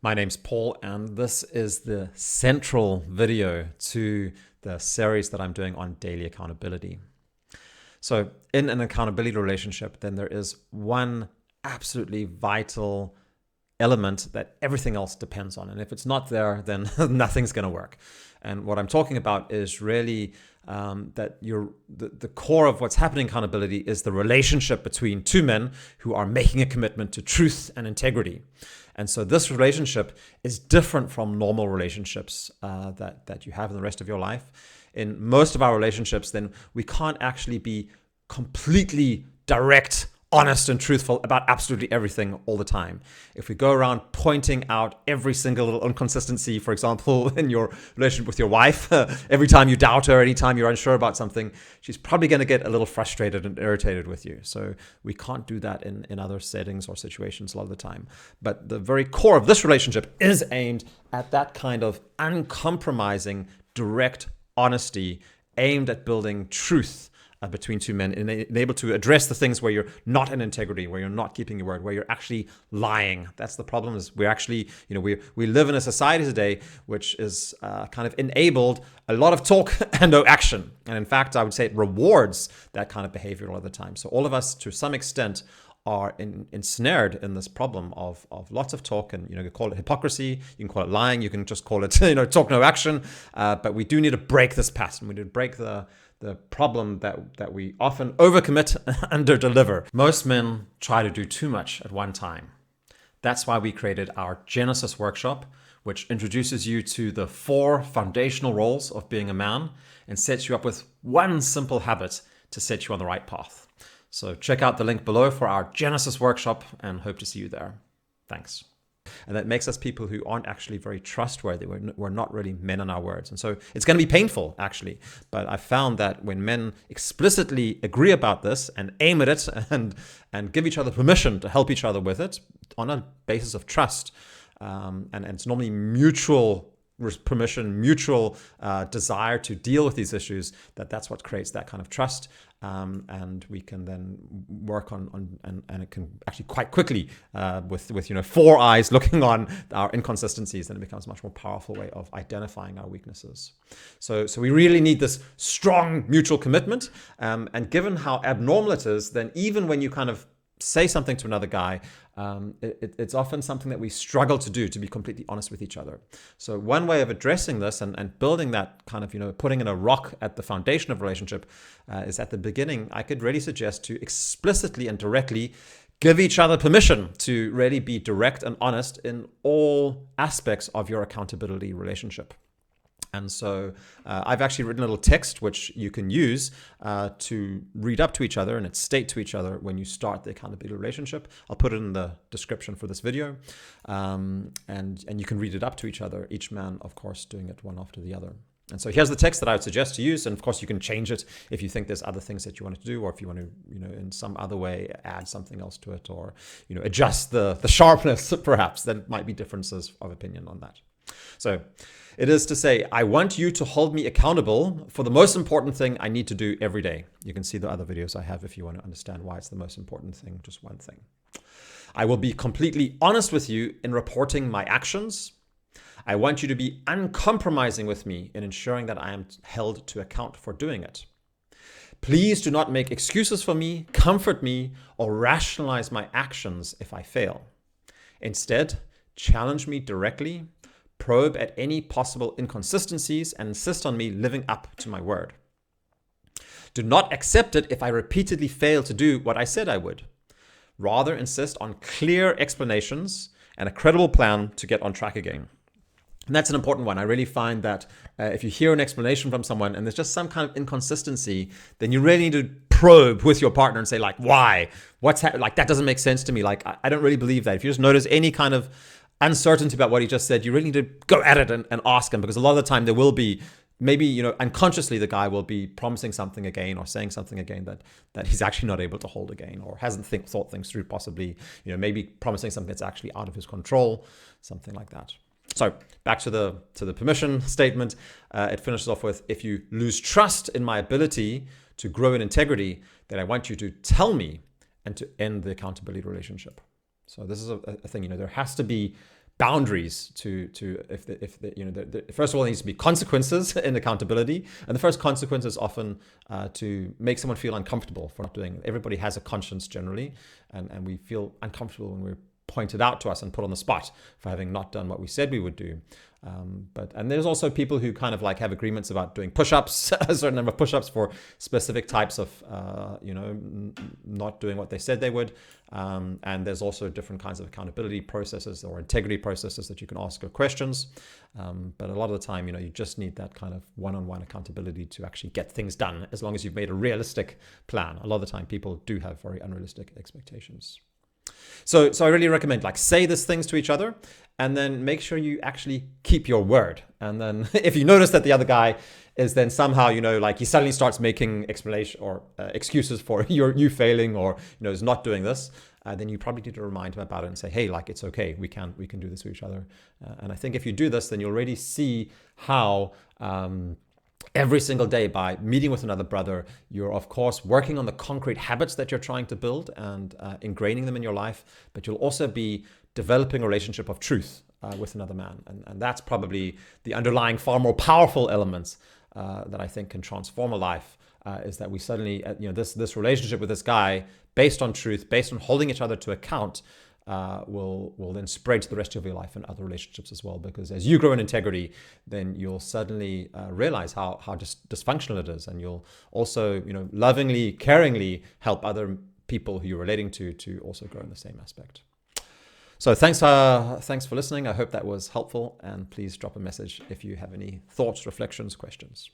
My name's Paul, and this is the central video to the series that I'm doing on daily accountability. So in an accountability relationship, then there is one absolutely vital element that everything else depends on. And if it's not there, then nothing's going to work. And what I'm talking about is really that the core of what's happening in accountability is the relationship between two men who are making a commitment to truth and integrity. And so this relationship is different from normal relationships that you have in the rest of your life. In most of our relationships, then we can't actually be completely direct, honest and truthful about absolutely everything all the time. If we go around pointing out every single little inconsistency, for example, in your relationship with your wife, every time you doubt her, anytime you're unsure about something, she's probably going to get a little frustrated and irritated with you. So we can't do that in other settings or situations a lot of the time. But the very core of this relationship is aimed at that kind of uncompromising, direct honesty, aimed at building truth between two men, and able to address the things where you're not in integrity, where you're not keeping your word, where you're actually lying. That's the problem. Is we're actually, we live in a society today which is kind of enabled a lot of talk and no action. And in fact, I would say it rewards that kind of behavior all the time. So all of us, to some extent, are ensnared in this problem of lots of talk, and you can call it hypocrisy, you can call it lying, you can just call it talk no action. But we do need to break this pattern. We need to break the problem that we often overcommit and underdeliver. Most men try to do too much at one time. That's why we created our Genesis workshop, which introduces you to the 4 foundational roles of being a man and sets you up with one simple habit to set you on the right path. So check out the link below for our Genesis workshop, and hope to see you there. Thanks. And that makes us people who aren't actually very trustworthy. We're not really men in our words. And so it's going to be painful, actually. But I found that when men explicitly agree about this and aim at it and give each other permission to help each other with it on a basis of trust, and it's normally mutual permission, mutual desire to deal with these issues, that's what creates that kind of trust. And we can then work on and it can actually quite quickly with 4 eyes looking on our inconsistencies, then it becomes a much more powerful way of identifying our weaknesses. So we really need this strong mutual commitment. And given how abnormal it is, then even when you kind of say something to another guy, it's often something that we struggle to do, to be completely honest with each other. So one way of addressing this and building that kind of, putting in a rock at the foundation of relationship is at the beginning. I could really suggest to explicitly and directly give each other permission to really be direct and honest in all aspects of your accountability relationship. And so I've actually written a little text which you can use to read up to each other and state to each other when you start the accountability relationship. I'll put it in the description for this video, and you can read it up to each other, each man, of course, doing it one after the other. And so here's the text that I would suggest to use. And of course, you can change it if you think there's other things that you want to do, or if you want to, in some other way add something else to it, or, adjust the sharpness, perhaps. There might be differences of opinion on that. So it is to say, I want you to hold me accountable for the most important thing I need to do every day. You can see the other videos I have if you want to understand why it's the most important thing, just one thing. I will be completely honest with you in reporting my actions. I want you to be uncompromising with me in ensuring that I am held to account for doing it. Please do not make excuses for me, comfort me, or rationalize my actions if I fail. Instead, challenge me directly, probe at any possible inconsistencies, and insist on me living up to my word. Do not accept it if I repeatedly fail to do what I said I would. Rather, insist on clear explanations and a credible plan to get on track again. And that's an important one. I really find that if you hear an explanation from someone and there's just some kind of inconsistency, then you really need to probe with your partner and say, like, why? Like, that doesn't make sense to me. Like, I don't really believe that. If you just notice any kind of uncertainty about what he just said, you really need to go at it and ask him, because a lot of the time there will be maybe, unconsciously the guy will be promising something again or saying something again that he's actually not able to hold again, or hasn't thought things through, possibly, maybe promising something that's actually out of his control, something like that. So back to the permission statement, it finishes off with, if you lose trust in my ability to grow in integrity, then I want you to tell me and to end the accountability relationship. So this is a thing, there has to be boundaries to if first of all, there needs to be consequences in accountability, and the first consequence is often to make someone feel uncomfortable for not doing it. Everybody has a conscience generally, and we feel uncomfortable when we're pointed out to us and put on the spot for having not done what we said we would do. And there's also people who kind of like have agreements about doing push-ups, a certain number of push-ups for specific types of, not doing what they said they would. And there's also different kinds of accountability processes or integrity processes that you can ask questions. But a lot of the time, you just need that kind of one-on-one accountability to actually get things done, as long as you've made a realistic plan. A lot of the time, people do have very unrealistic expectations. So I really recommend say these things to each other, and then make sure you actually keep your word. And then if you notice that the other guy is then somehow, he suddenly starts making explanation or excuses for you failing, or, is not doing this, then you probably need to remind him about it and say, hey, it's okay. We can do this to each other. And I think if you do this, then you'll already see how, every single day, by meeting with another brother, you're of course working on the concrete habits that you're trying to build and ingraining them in your life, but you'll also be developing a relationship of truth with another man. And that's probably the underlying, far more powerful elements that I think can transform a life, is that we suddenly, this relationship with this guy, based on truth, based on holding each other to account, will then spread to the rest of your life and other relationships as well. Because as you grow in integrity, then you'll suddenly realize how dysfunctional it is, and you'll also lovingly, caringly help other people who you're relating to also grow in the same aspect. So thanks for listening. I hope that was helpful, and please drop a message if you have any thoughts, reflections, questions.